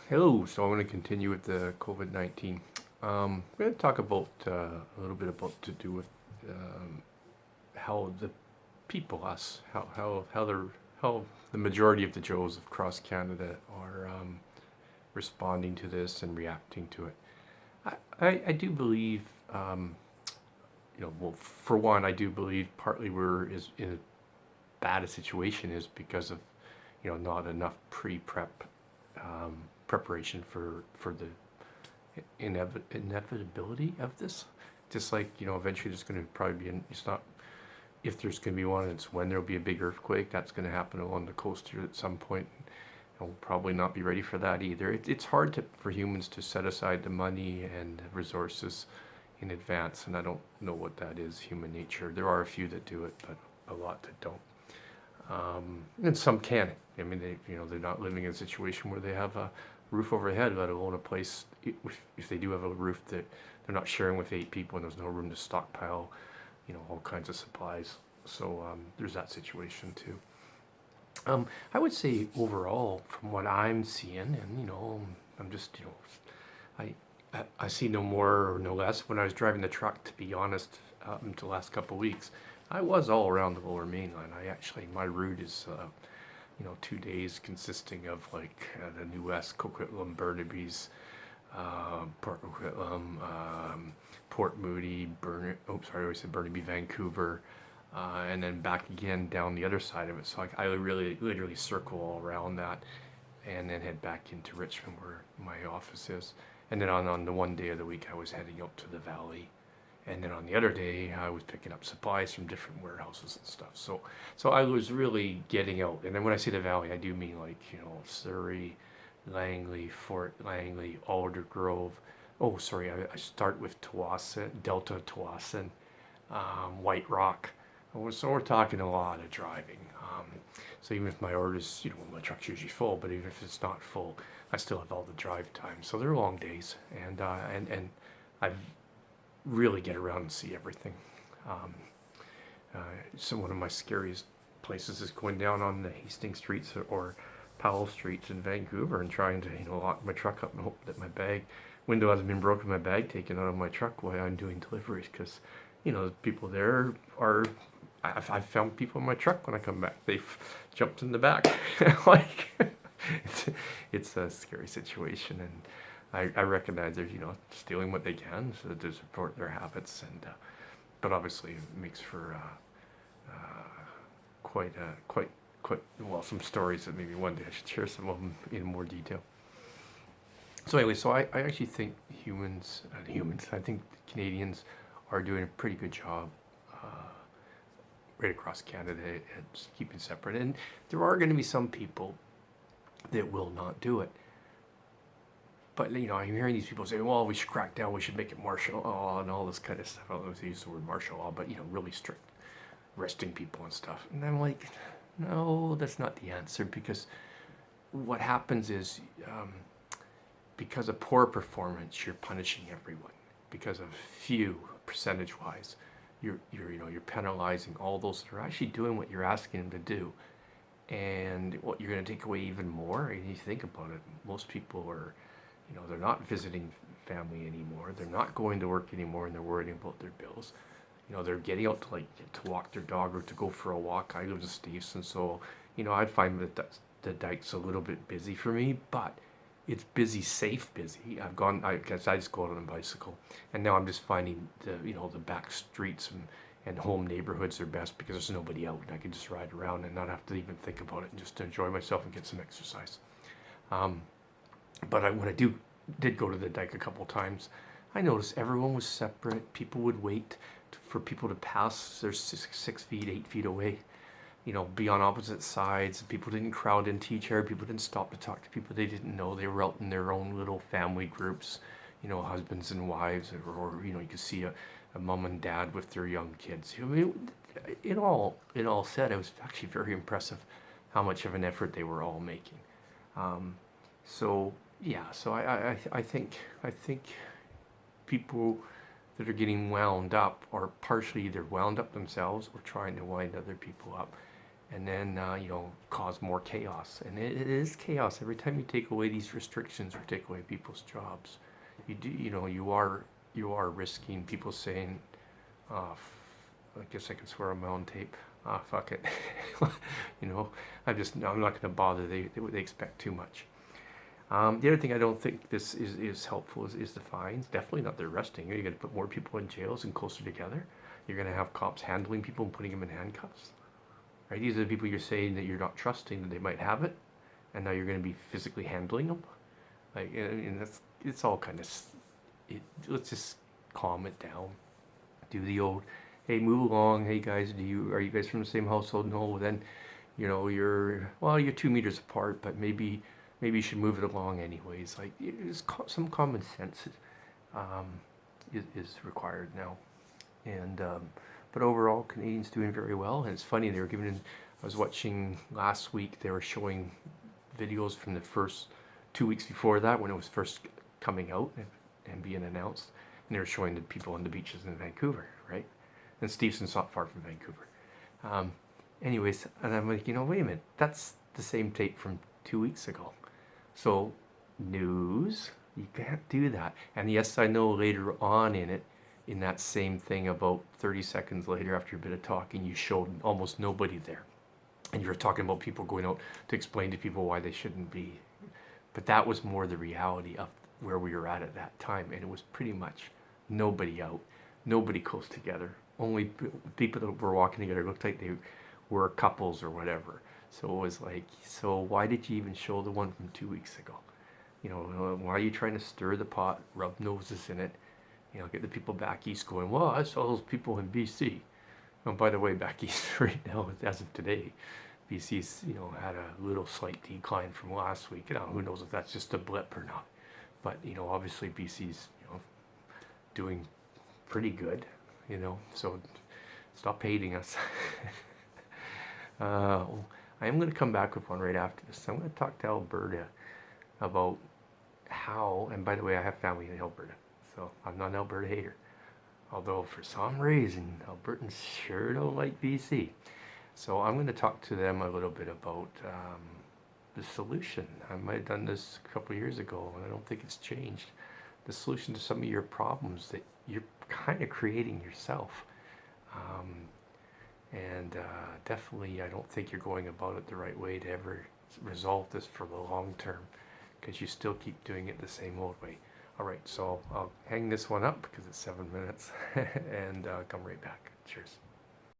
Hello, so I'm going to continue with the COVID-19. I'm going to talk about a little bit about to do with how the people, us, how the majority of the Joes across Canada are responding to this and reacting to it. I do believe, well, for one, I do believe partly we're is in as bad a situation is because of, not enough pre-prep preparation for the inevitability of this. Just like, eventually there's going to probably be, it's not if there's going to be one, it's when there'll be a big earthquake. That's going to happen along the coast here at some point. And we'll probably not be ready for that either. It's hard for humans to set aside the money and resources in advance, and I don't know what that is, human nature. There are a few that do it, but a lot that don't. And some can. I mean, they're not living in a situation where they have a roof overhead, let alone a place. If they do have a roof that they're not sharing with 8 people, and there's no room to stockpile, all kinds of supplies. So there's that situation too. I would say overall, from what I'm seeing, and I'm just, I see no more or no less. When I was driving the truck, to be honest, until the last couple of weeks, I was all around the Lower Mainland. My route is, 2 days consisting of like the New West, Coquitlam, Burnaby's, Port Coquitlam, Port Moody, I always said Burnaby, Vancouver, and then back again down the other side of it. So I really literally circle all around that, and then head back into Richmond where my office is. And then on the one day of the week, I was heading up to the valley, and then on the other day, I was picking up supplies from different warehouses and stuff. So I was really getting out. And then when I say the valley, I do mean like Surrey, Langley, Fort Langley, Aldergrove. Oh, sorry, I start with Tawasin, Delta Tawasin, White Rock. So we're talking a lot of driving. So even if my orders, my truck's usually full, but even if it's not full, I still have all the drive time. So they're long days, and I really get around and see everything. Um, so one of my scariest places is going down on the Hastings streets or Powell streets in Vancouver and trying to lock my truck up and hope that my window hasn't been broken, my bag taken out of my truck while I'm doing deliveries, because the people there are. I've found people in my truck when I come back. They've jumped in the back. Like it's a scary situation, and I recognize they're stealing what they can so that to support their habits, and but obviously it makes for quite well some stories that maybe one day I should share some of them in more detail. So anyway, so I actually think I think Canadians are doing a pretty good job right across Canada at keeping separate. And there are going to be some people that will not do it. But I'm hearing these people say, "Well, we should crack down. We should make it martial law and all this kind of stuff." I don't know if they use the word martial law, but really strict, arresting people and stuff. And I'm like, no, that's not the answer, because what happens is, because of poor performance, you're punishing everyone. Because of few, percentage-wise, you're penalizing all those that are actually doing what you're asking them to do. And what you're going to take away even more, and you think about it, most people are, they're not visiting family anymore. They're not going to work anymore, and they're worrying about their bills. They're getting out to walk their dog or to go for a walk. I live in Steveston, so I find that the dike's a little bit busy for me, but it's busy, safe busy. I guess I just go out on a bicycle, and now I'm just finding the back streets and home neighborhoods are best because there's nobody out. I can just ride around and not have to even think about it and just enjoy myself and get some exercise. But when I did go to the dike a couple times, I noticed everyone was separate. People would wait for people to pass. They're 6 feet, 8 feet away. Be on opposite sides. People didn't crowd into each other. People didn't stop to talk to people they didn't know. They were out in their own little family groups, husbands and wives, or you could see a mom and dad with their young kids. I mean, in all said, it was actually very impressive how much of an effort they were all making. So yeah, so I think people that are getting wound up are partially either wound up themselves or trying to wind other people up. and then cause more chaos. And it is chaos every time you take away these restrictions or take away people's jobs. You are risking people saying, I guess I can swear on my own tape. Fuck it. I'm not going to bother. They expect too much. The other thing I don't think this is helpful is the fines. Definitely not the arresting. You're going to put more people in jails and closer together. You're going to have cops handling people and putting them in handcuffs. Right? These are the people you're saying that you're not trusting that they might have it, and now you're going to be physically handling them. And it's all kind of. Let's just calm it down. Do the old, hey, move along. Hey guys, are you guys from the same household? No, then, you're 2 meters apart, but maybe you should move it along anyways. Like some common sense is required now, and but overall, Canadians doing very well. And it's funny, they were giving. I was watching last week. They were showing videos from the first 2 weeks before that when it was first coming out and being announced, and they were showing the people on the beaches in Vancouver, right? And Stevenson's not far from Vancouver. Anyways, and I'm like, wait a minute, that's the same tape from 2 weeks ago. So, news, you can't do that. And yes, I know later on in that same thing, about 30 seconds later after a bit of talking, you showed almost nobody there. And you were talking about people going out to explain to people why they shouldn't be. But that was more the reality of where we were at that time. And it was pretty much nobody out, nobody close together. Only people that were walking together looked like they were couples or whatever. So it was like, so why did you even show the one from 2 weeks ago? Why are you trying to stir the pot, rub noses in it, get the people back east going, well, I saw those people in BC. Oh, by the way, back east right now, as of today, BC's, had a little slight decline from last week. Who knows if that's just a blip or not. But, obviously BC's, doing pretty good, so stop hating us. I am going to come back with one right after this. I'm going to talk to Alberta about how, and by the way, I have family in Alberta, so I'm not an Alberta hater. Although for some reason, Albertans sure don't like BC. So I'm going to talk to them a little bit about the solution. I might have done this a couple of years ago, and I don't think it's changed. The solution to some of your problems that you're kind of creating yourself. And definitely, I don't think you're going about it the right way to ever resolve this for the long term, because you still keep doing it the same old way. All right, so I'll hang this one up because it's 7 minutes and come right back. Cheers.